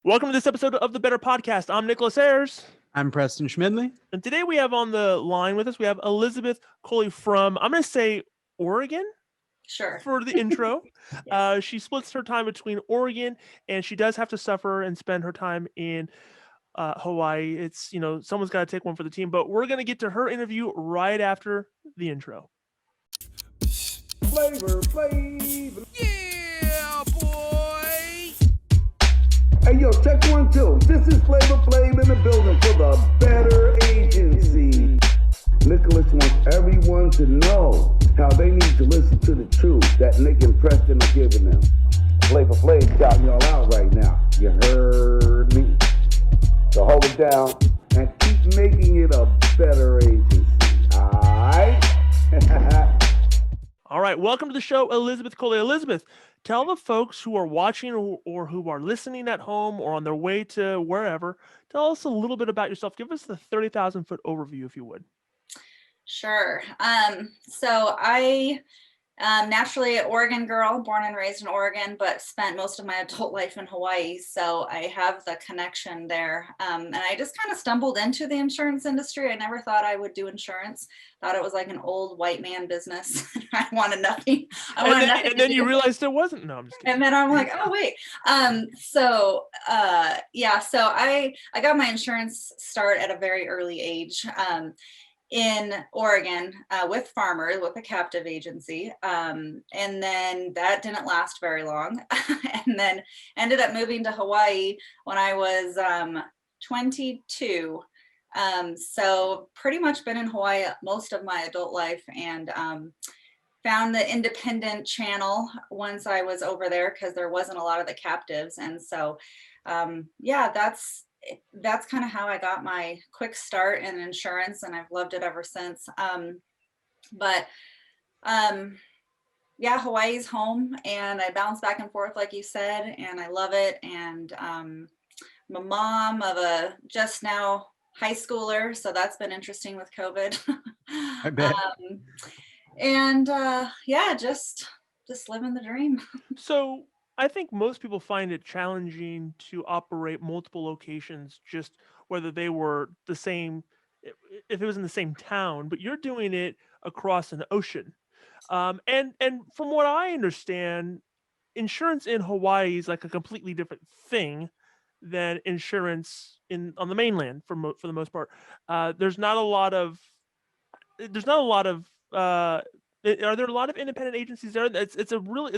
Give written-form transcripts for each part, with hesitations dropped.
Welcome to this episode of the Better Podcast. I'm Nicholas Ayers. I'm Preston Schmidley. And today we have on the line with us, we have Elizabeth Culley from, I'm going to say Oregon. Sure. For the intro. Yes. She splits her time between Oregon, and she does have to suffer and spend her time in Hawaii. It's, someone's got to take one for the team, but we're going to get to her interview right after the intro. Flavor. Yeah, boy. Hey, yo, check 1, 2. This is Flavor Flav in the building for the Better Agency. Nicholas wants everyone to know how they need to listen to the truth that Nick and Preston are giving them. Flavor Flav's got y'all out right now. You heard me? So hold it down and keep making it a better agency. Alright? All right, welcome to the show, Elizabeth Culley. Elizabeth, tell the folks who are watching or who are listening at home or on their way to wherever, tell us a little bit about yourself. Give us the 30,000-foot overview, if you would. Sure. So I naturally an Oregon girl, born and raised in Oregon, but spent most of my adult life in Hawaii. So I have the connection there. And I just kind of stumbled into the insurance industry. I never thought I would do insurance. Thought it was like an old white man business. I wanted nothing. And then you realized it wasn't. No, I'm just kidding. And then I'm like, oh wait. So I got my insurance start at a very early age. In Oregon with farmers, with a captive agency. And then that didn't last very long. And then ended up moving to Hawaii when I was 22. So pretty much been in Hawaii most of my adult life, and found the independent channel once I was over there because there wasn't a lot of the captives. And so, that's kind of how I got my quick start in insurance, and I've loved it ever since. Hawaii's home, and I bounce back and forth, like you said, and I love it. And I'm a mom of a just now high schooler, so that's been interesting with COVID. I bet. Just living the dream. So I think most people find it challenging to operate multiple locations, just whether they were the same, if it was in the same town, but you're doing it across an ocean. And from what I understand, insurance in Hawaii is like a completely different thing than insurance on the mainland for the most part. There's not a lot of are there a lot of independent agencies there? It's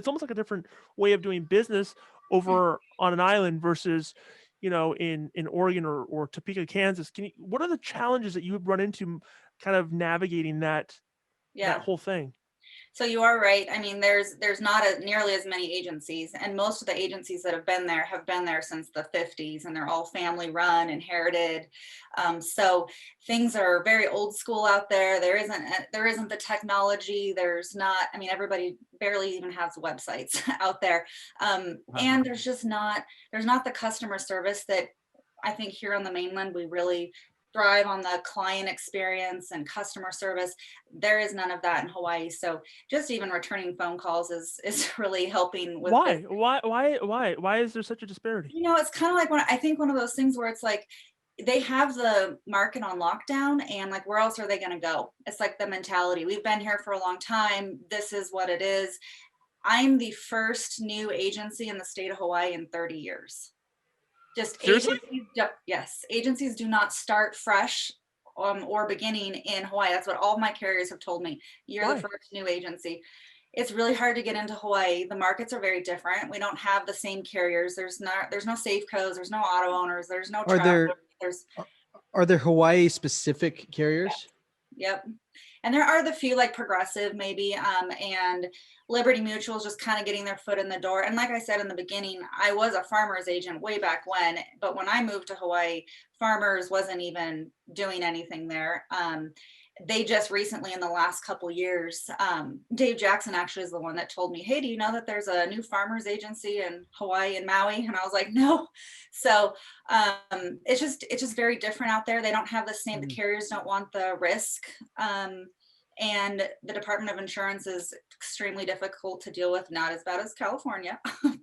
almost like a different way of doing business over on an island versus, in Oregon or Topeka, Kansas. What are the challenges that you would run into kind of navigating that whole thing? So you are right. I mean, there's not nearly as many agencies, and most of the agencies that have been there since the 50s, and they're all family run, inherited. So things are very old school out there. There isn't the technology. There's not. I mean, everybody barely even has websites out there, and there's not the customer service that I think here on the mainland we really thrive on. The client experience and customer service. There is none of that in Hawaii. So just even returning phone calls is really helping with why is there such a disparity? It's kind of like one of those things where it's like they have the market on lockdown, and like, where else are they going to go? It's like the mentality, we've been here for a long time, this is what it is. I'm the first new agency in the state of Hawaii in 30 years. Agencies do not start fresh or beginning in Hawaii. That's what all of my carriers have told me. You're the first new agency. It's really hard to get into Hawaii. The markets are very different. We don't have the same carriers. There's no Safecos. There's no auto owners. There's no travel. Are there Hawaii specific carriers? Yep. And there are the few, like Progressive maybe, and Liberty Mutual is just kind of getting their foot in the door. And like I said in the beginning, I was a Farmers agent way back when, but when I moved to Hawaii, Farmers wasn't even doing anything there. They just recently, in the last couple years, Dave Jackson actually is the one that told me, hey, do you know that there's a new Farmers agency in Hawaii and Maui? And I was like, no. So it's just very different out there. They don't have the same, the carriers don't want the risk. And the Department of Insurance is extremely difficult to deal with, not as bad as California,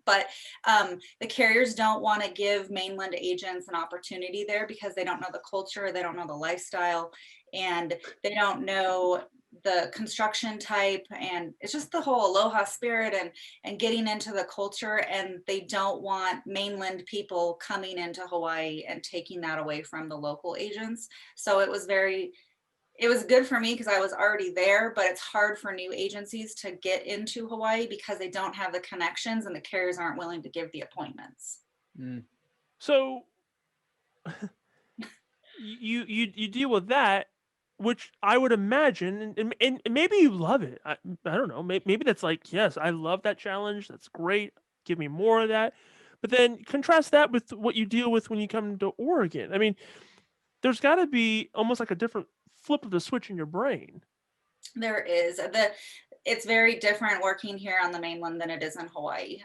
but the carriers don't want to give mainland agents an opportunity there because they don't know the culture, they don't know the lifestyle, and they don't know the construction type, and it's just the whole aloha spirit and getting into the culture, and they don't want mainland people coming into Hawaii and taking that away from the local agents. So it was good for me because I was already there, but it's hard for new agencies to get into Hawaii because they don't have the connections and the carriers aren't willing to give the appointments. Mm. So you deal with that, which I would imagine, and maybe you love it. I don't know. Maybe that's like, yes, I love that challenge. That's great. Give me more of that. But then contrast that with what you deal with when you come to Oregon. I mean, there's got to be almost like a different flip of the switch in your brain. There is. It's very different working here on the mainland than it is in Hawaii.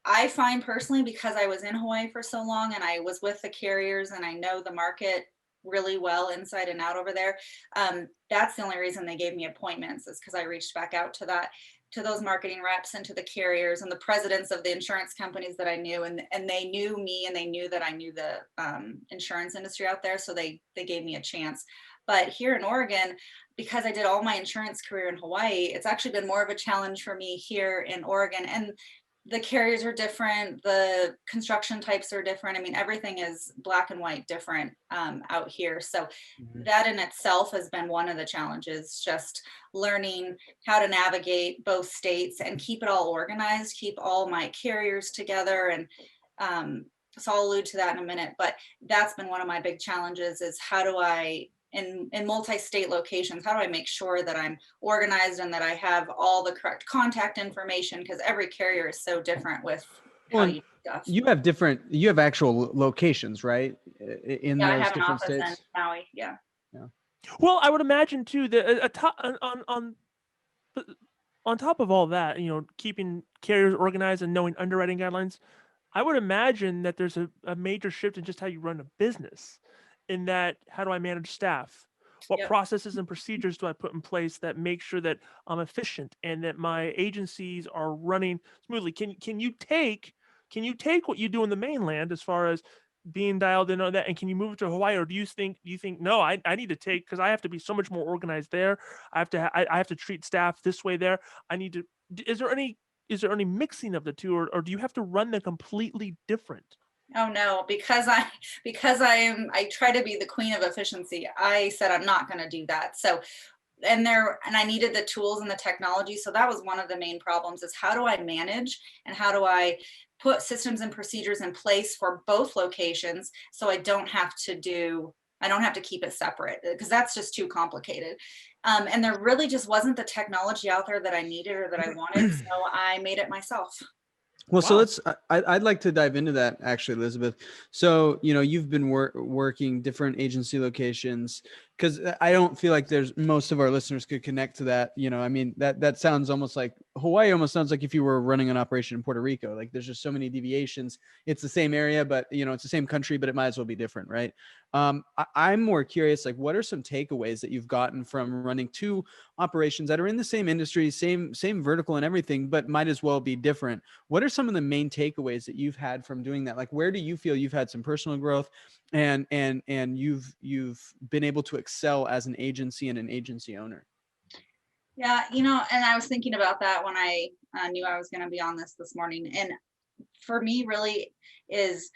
I find personally, because I was in Hawaii for so long and I was with the carriers and I know the market really well inside and out over there, that's the only reason they gave me appointments, is because I reached back out to those marketing reps and to the carriers and the presidents of the insurance companies that I knew, and they knew me and they knew that I knew the insurance industry out there, so they gave me a chance. But here in Oregon, because I did all my insurance career in Hawaii, it's actually been more of a challenge for me here in Oregon. And the carriers are different, the construction types are different. I mean, everything is black and white different out here. So that in itself has been one of the challenges, just learning how to navigate both states and keep it all organized, keep all my carriers together. And so I'll allude to that in a minute, but that's been one of my big challenges, is how do I, in multi-state locations, how do I make sure that I'm organized and that I have all the correct contact information? Because every carrier is so different with how you do stuff. You have actual locations, right? In Yeah, I those have an different office in states. Maui. Yeah. Well, I would imagine too that on top of all that, keeping carriers organized and knowing underwriting guidelines, I would imagine that there's a major shift in just how you run a business. In that, how do I manage staff? What Yep. processes and procedures do I put in place that make sure that I'm efficient and that my agencies are running smoothly? Can you take what you do in the mainland as far as being dialed in on that, and can you move it to Hawaii, or do you think no, I need to take, because I have to be so much more organized there. I have to treat staff this way there. I need to. Is there any mixing of the two, or do you have to run them completely different? Oh no, because I try to be the queen of efficiency. I said I'm not going to do that. So and I needed the tools and the technology. So that was one of the main problems, is how do I manage and how do I put systems and procedures in place for both locations so I don't have to keep it separate, because that's just too complicated. And there really just wasn't the technology out there that I needed or that I wanted. So I made it myself. Well, so Wow. I'd like to dive into that actually, Elizabeth. So, you've been working different agency locations, because I don't feel like most of our listeners could connect to that. I mean, that sounds almost like Hawaii almost sounds like if you were running an operation in Puerto Rico. Like, there's just so many deviations. It's the same area, but it's the same country, but it might as well be different, right? I'm more curious, like, what are some takeaways that you've gotten from running two operations that are in the same industry, same vertical and everything, but might as well be different? What are some of the main takeaways that you've had from doing that? Like, where do you feel you've had some personal growth and you've been able to excel as an agency and an agency owner? Yeah, and I was thinking about that when I knew I was going to be on this morning. And for me, really is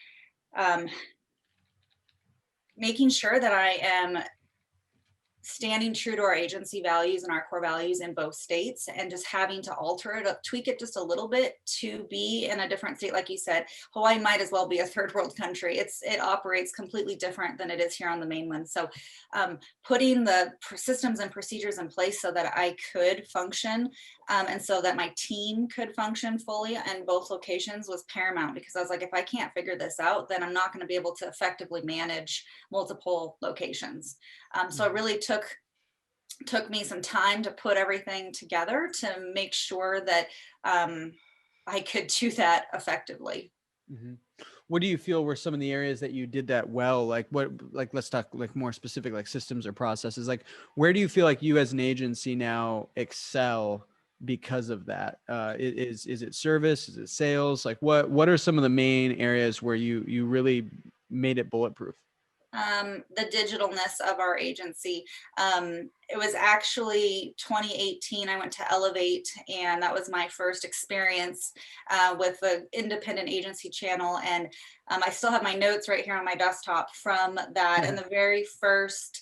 making sure that I am standing true to our agency values and our core values in both states, and just having to alter it, tweak it just a little bit to be in a different state. Like you said, Hawaii might as well be a third world country. It operates completely different than it is here on the mainland. So putting the systems and procedures in place so that I could function and so that my team could function fully in both locations was paramount, because I was like, if I can't figure this out, then I'm not going to be able to effectively manage multiple locations. So it really took me some time to put everything together to make sure that I could do that effectively. Mm-hmm. what do you feel were some of the areas that you did that well? Like what, like, let's talk like more specific, like systems or processes. Like, where do you feel like you as an agency now excel because of that? Is it service? Is it sales? Like what are some of the main areas where you really made it bulletproof? The digitalness of our agency. It was actually 2018. I went to Elevate, and that was my first experience with the independent agency channel. And I still have my notes right here on my desktop from that. And the very first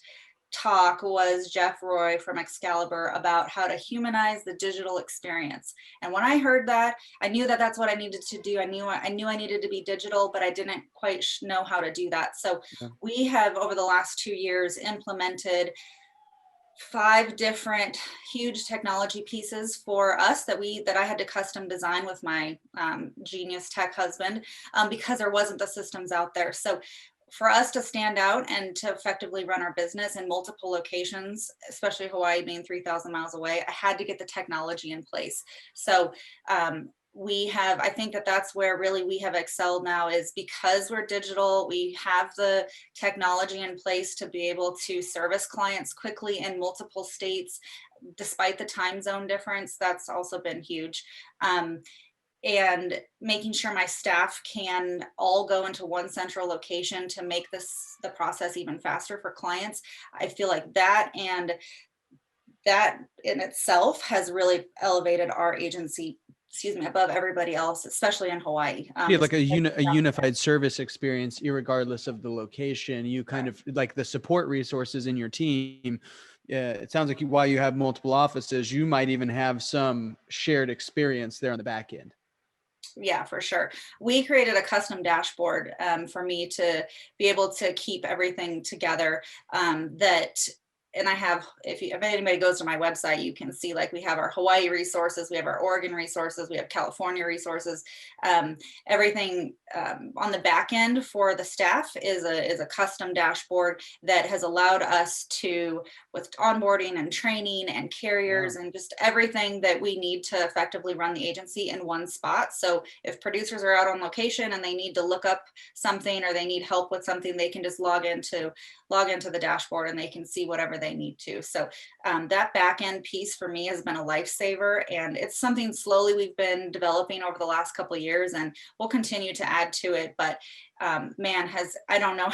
talk was Jeff Roy from Excalibur about how to humanize the digital experience. And when I heard that, I knew that that's what I needed to do. I knew I needed to be digital, but I didn't quite know how to do that. So Yeah. we have, over the last 2 years, implemented 5 different huge technology pieces for us that I had to custom design with my genius tech husband, because there wasn't the systems out there. So for us to stand out and to effectively run our business in multiple locations, especially Hawaii being 3,000 miles away, I had to get the technology in place. So I think that that's where really we have excelled now, is because we're digital, we have the technology in place to be able to service clients quickly in multiple states, despite the time zone difference. That's also been huge. And making sure my staff can all go into one central location to make the process even faster for clients. I feel like that in itself has really elevated our agency, above everybody else, especially in Hawaii. Yeah, like a unified service experience, irregardless of the location. You kind of like the support resources in your team. Yeah, it sounds like while you have multiple offices, you might even have some shared experience there on the back end. Yeah, for sure. We created a custom dashboard for me to be able to keep everything together. And I have, if anybody goes to my website, you can see, like, we have our Hawaii resources, we have our Oregon resources, we have California resources. Everything on the back end for the staff is a custom dashboard that has allowed us to, with onboarding and training and carriers and just everything that we need to effectively run the agency in one spot. So if producers are out on location and they need to look up something or they need help with something, they can just log into the dashboard and they can see whatever they need to. So that back end piece for me has been a lifesaver, and it's something slowly we've been developing over the last couple of years, and we'll continue to add to it. But I don't know.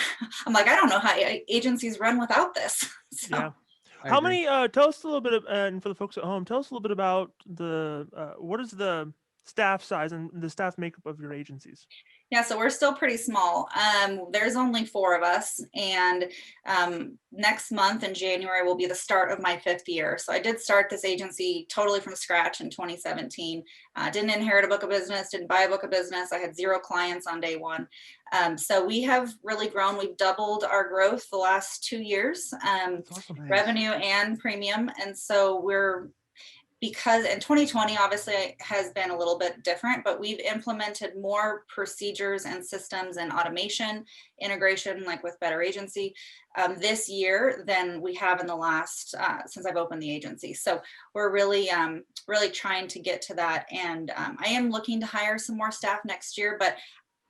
I'm like, I don't know how agencies run without this. So. Yeah. How many, tell us a little bit, and for the folks at home, tell us a little bit about what is the staff size and the staff makeup of your agencies? Yeah, so we're still pretty small. There's only 4 of us, and next month in January will be the start of my 5th year. So I did start this agency totally from scratch in 2017. Didn't inherit a book of business, didn't buy a book of business. I had 0 clients on day one. So we have really grown. We've doubled our growth the last 2 years, Awesome. revenue and premium. And so because in 2020 obviously has been a little bit different, but we've implemented more procedures and systems and automation integration, like with Better Agency, this year than we have in the last since I've opened the agency. So we're really trying to get to that, and I am looking to hire some more staff next year. But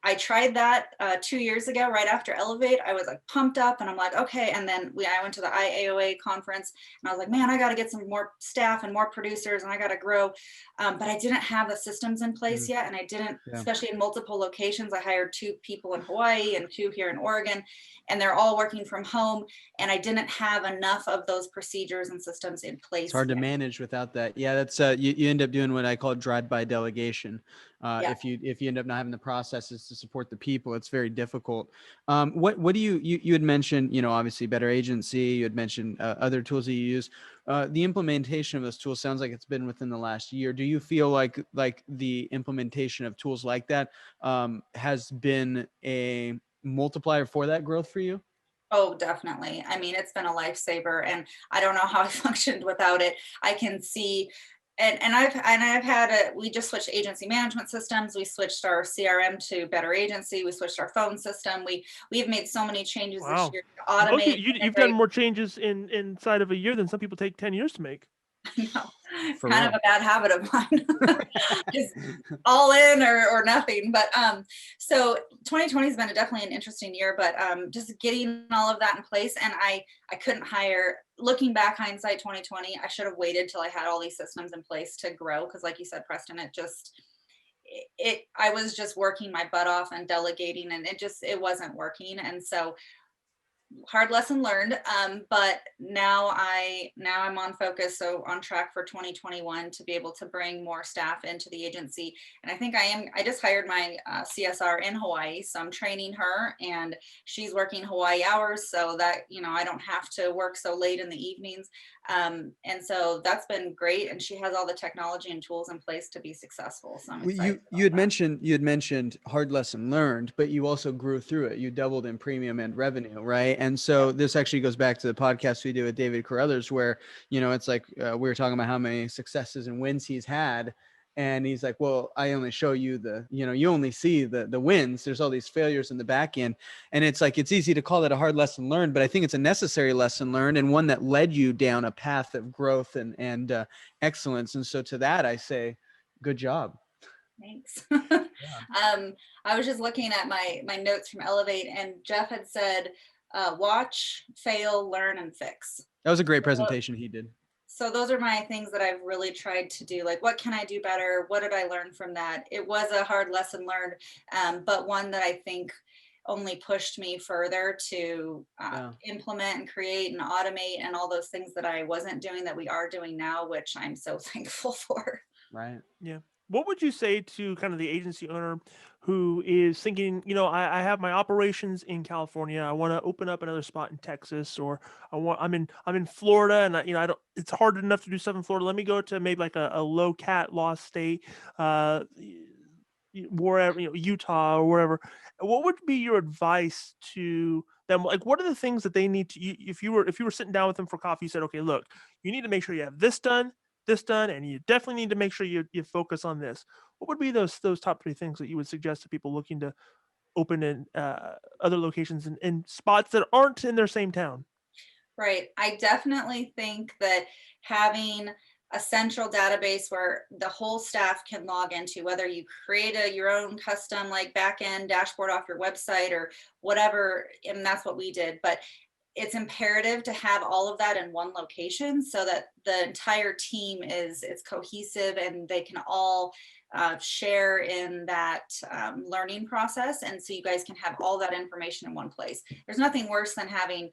I tried that 2 years ago, right after Elevate. I was like pumped up, and I'm like, okay. And then I went to the IAOA conference, and I was like, man, I got to get some more staff and more producers, and I got to grow. But I didn't have the systems in place yet. And I didn't, especially in multiple locations. I hired 2 people in Hawaii and 2 here in Oregon, and they're all working from home. And I didn't have enough of those procedures and systems in place. It's hard to manage without that. Yeah, that's you end up doing what I call drive-by delegation. If you end up not having the processes to support the people, it's very difficult. What do you had mentioned, obviously Better Agency, you had mentioned other tools that you use. The implementation of those tools sounds like it's been within the last year. Do you feel like the implementation of tools like that has been a multiplier for that growth for you? Oh, definitely. I mean, it's been a lifesaver, and I don't know how I functioned without it. I can see. And I've had we just switched agency management systems. We switched our CRM to Better Agency. We switched our phone system. We've made so many changes this year to automate. You've done more changes inside of a year than some people take 10 years to make. No, For kind real. of a bad habit of mine. Just all in or nothing. But so 2020 has been definitely an interesting year, but just getting all of that in place. And I couldn't hire, looking back, hindsight 2020, I should have waited till I had all these systems in place to grow. Cause like you said, Preston, I was just working my butt off and delegating, and it wasn't working. And so hard lesson learned. But now I'm on focus, so on track for 2021 to be able to bring more staff into the agency. And I think I just hired my CSR in Hawaii, so I'm training her, and she's working Hawaii hours so that, I don't have to work so late in the evenings. And so that's been great, and she has all the technology and tools in place to be successful. So I'm Well, excited. you had mentioned hard lesson learned, but you also grew through it. You doubled in premium and revenue, right? And so this actually goes back to the podcast we do with David Carruthers, where it's like we were talking about how many successes and wins he's had, and he's like, well, I only show you you only see the wins. There's all these failures in the back end, and it's like it's easy to call that a hard lesson learned, but I think it's a necessary lesson learned, and one that led you down a path of growth and excellence. And so to that, I say, good job. Thanks. I was just looking at my notes from Elevate, and Jeff had said, watch, fail, learn, and fix. That was a great presentation he did. So those are my things that I've really tried to do. Like, what can I do better? What did I learn from that? It was a hard lesson learned, but one that I think only pushed me further to implement and create and automate and all those things that I wasn't doing that we are doing now, which I'm so thankful for. Right. Yeah. What would you say to kind of the agency owner who is thinking, I have my operations in California. I want to open up another spot in Texas, or I'm in Florida, and I don't. It's hard enough to do stuff in Florida. Let me go to maybe like a low cat law state, wherever, Utah or wherever. What would be your advice to them? Like, what are the things that they need to? If you were sitting down with them for coffee, you said, okay, look, you need to make sure you have this done, and you definitely need to make sure you focus on this. What would be those top 3 things that you would suggest to people looking to open in other locations in spots that aren't in their same town? Right. I definitely think that having a central database where the whole staff can log into, whether you create your own custom like backend dashboard off your website or whatever, and that's what we did. But it's imperative to have all of that in one location so that the entire team is cohesive and they can all share in that learning process. And so you guys can have all that information in one place. There's nothing worse than having,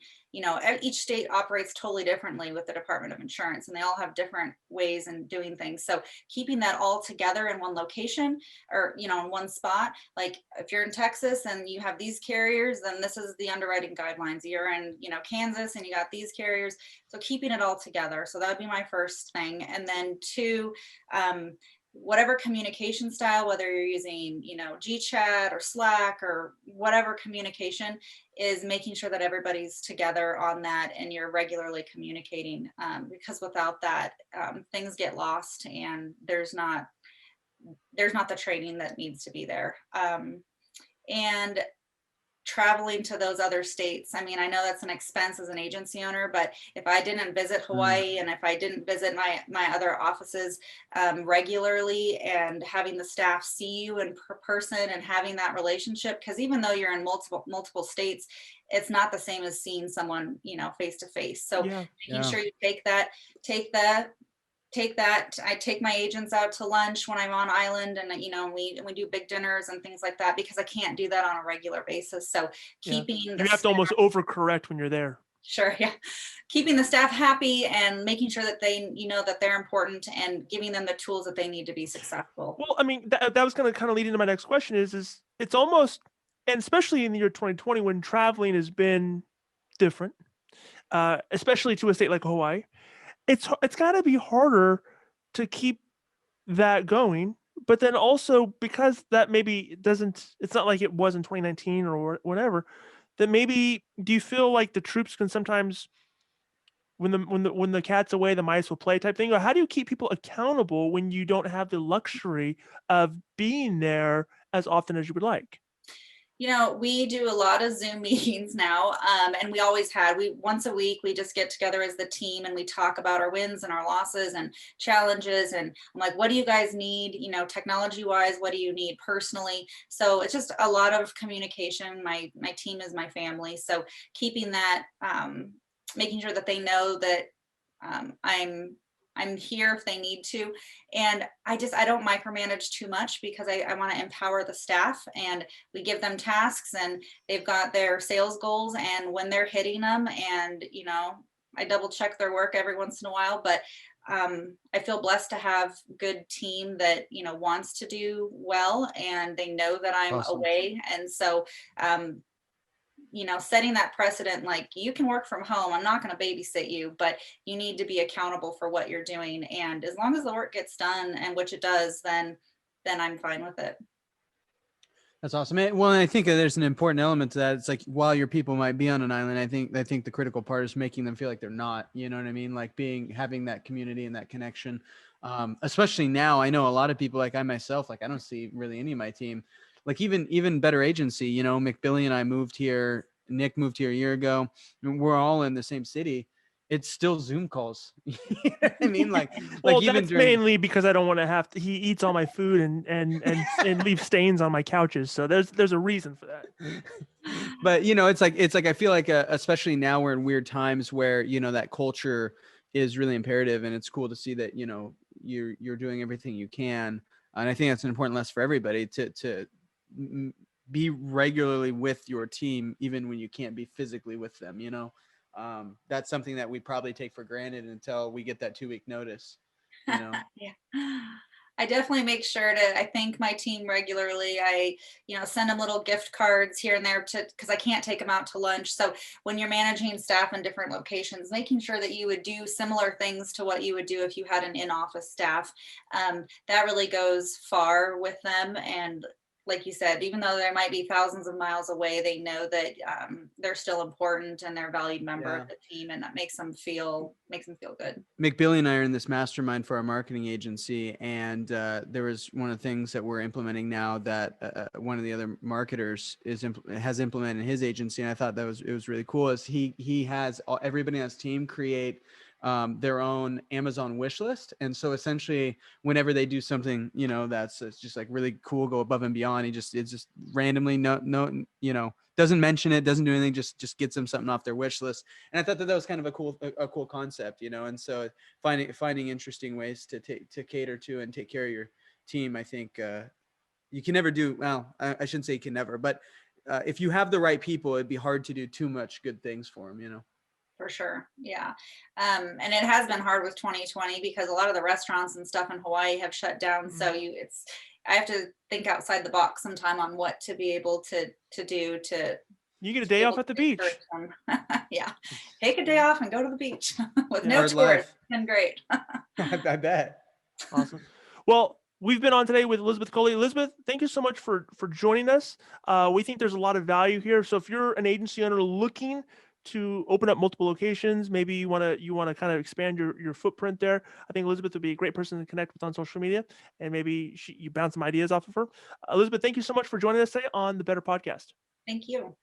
each state operates totally differently with the Department of Insurance, and they all have different ways in doing things. So keeping that all together in one location or, in one spot, like if you're in Texas and you have these carriers, then this is the underwriting guidelines. You're in, Kansas and you got these carriers. So keeping it all together. So that would be my first thing. And then 2, whatever communication style, whether you're using, GChat or Slack or whatever communication, is making sure that everybody's together on that and you're regularly communicating, because without that, things get lost and there's not the training that needs to be there. And traveling to those other states. I mean, I know that's an expense as an agency owner, but if I didn't visit Hawaii and if I didn't visit my other offices regularly, and having the staff see you in person and having that relationship, because even though you're in multiple states, it's not the same as seeing someone, face to face. So making sure you take that. I take my agents out to lunch when I'm on island, and we do big dinners and things like that, because I can't do that on a regular basis. So keeping you have to almost overcorrect when you're there. Sure, yeah. Keeping the staff happy and making sure that they that they're important and giving them the tools that they need to be successful. Well, I mean, that was going to kind of lead into my next question is it's almost, and especially in the year 2020 when traveling has been different, especially to a state like Hawaii, it's got to be harder to keep that going. But then also, because that maybe it's not like it was in 2019 or whatever, that maybe, do you feel like the troops can sometimes, when the cat's away, the mice will play type thing? Or how do you keep people accountable when you don't have the luxury of being there as often as you would like? We do a lot of Zoom meetings now, and we always had. We once a week we just get together as the team and we talk about our wins and our losses and challenges. And I'm like, what do you guys need? Technology wise, what do you need personally? So it's just a lot of communication. My team is my family, so keeping that, making sure that they know that I'm here if they need to. And I don't micromanage too much because I want to empower the staff, and we give them tasks and they've got their sales goals, and when they're hitting them, and I double check their work every once in a while, but I feel blessed to have good team that wants to do well, and they know that I'm Awesome. away. And so setting that precedent, like, you can work from home, I'm not going to babysit you, but you need to be accountable for what you're doing. And as long as the work gets done, and which it does, then I'm fine with it. That's awesome. Well, I think there's an important element to that. It's like, while your people might be on an island, I think the critical part is making them feel like they're not, you know what I mean? Like having that community and that connection. Especially now, I know a lot of people, like I myself, like I don't see really any of my team, like even Better Agency, McBilly and I moved here, Nick moved here a year ago, and we're all in the same city. It's still Zoom calls. You know what I mean? Well, even that's mainly because I don't want to have to. He eats all my food and leaves stains on my couches. So there's a reason for that. But it's like I feel like especially now we're in weird times where that culture is really imperative, and it's cool to see that you're doing everything you can, and I think that's an important lesson for everybody to be regularly with your team even when you can't be physically with them. That's something that we probably take for granted until we get that 2-week notice. Yeah. I definitely make sure I thank my team regularly. I, send them little gift cards here and there because I can't take them out to lunch. So when you're managing staff in different locations, making sure that you would do similar things to what you would do if you had an in-office staff, that really goes far with them. And like you said, even though there might be thousands of miles away, they know that they're still important and they're a valued member of the team, and that makes them feel good. McBilly and I are in this mastermind for our marketing agency, and there was one of the things that we're implementing now that one of the other marketers has implemented in his agency, and I thought it was really cool. Is he has everybody on his team create their own Amazon wish list. And so essentially whenever they do something, that's just like really cool, go above and beyond, it's just randomly, doesn't mention it, doesn't do anything, just gets them something off their wish list. And I thought that was kind of a cool concept, and so finding interesting ways to cater to and take care of your team. I think you can never do, well, I shouldn't say you can never, but if you have the right people, it'd be hard to do too much good things for them, For sure. Yeah. And it has been hard with 2020 because a lot of the restaurants and stuff in Hawaii have shut down. So I have to think outside the box sometime on what to be able to do to. You get a day off at the beach. Yeah. Take a day off and go to the beach with no tourists. It's been great. I bet. Awesome. Well, we've been on today with Elizabeth Culley. Elizabeth, thank you so much for joining us. We think there's a lot of value here. So if you're an agency owner looking to open up multiple locations, maybe you want to kind of expand your footprint there, I think Elizabeth would be a great person to connect with on social media, and maybe you bounce some ideas off of her. Elizabeth, thank you so much for joining us today on the Better Podcast. Thank you.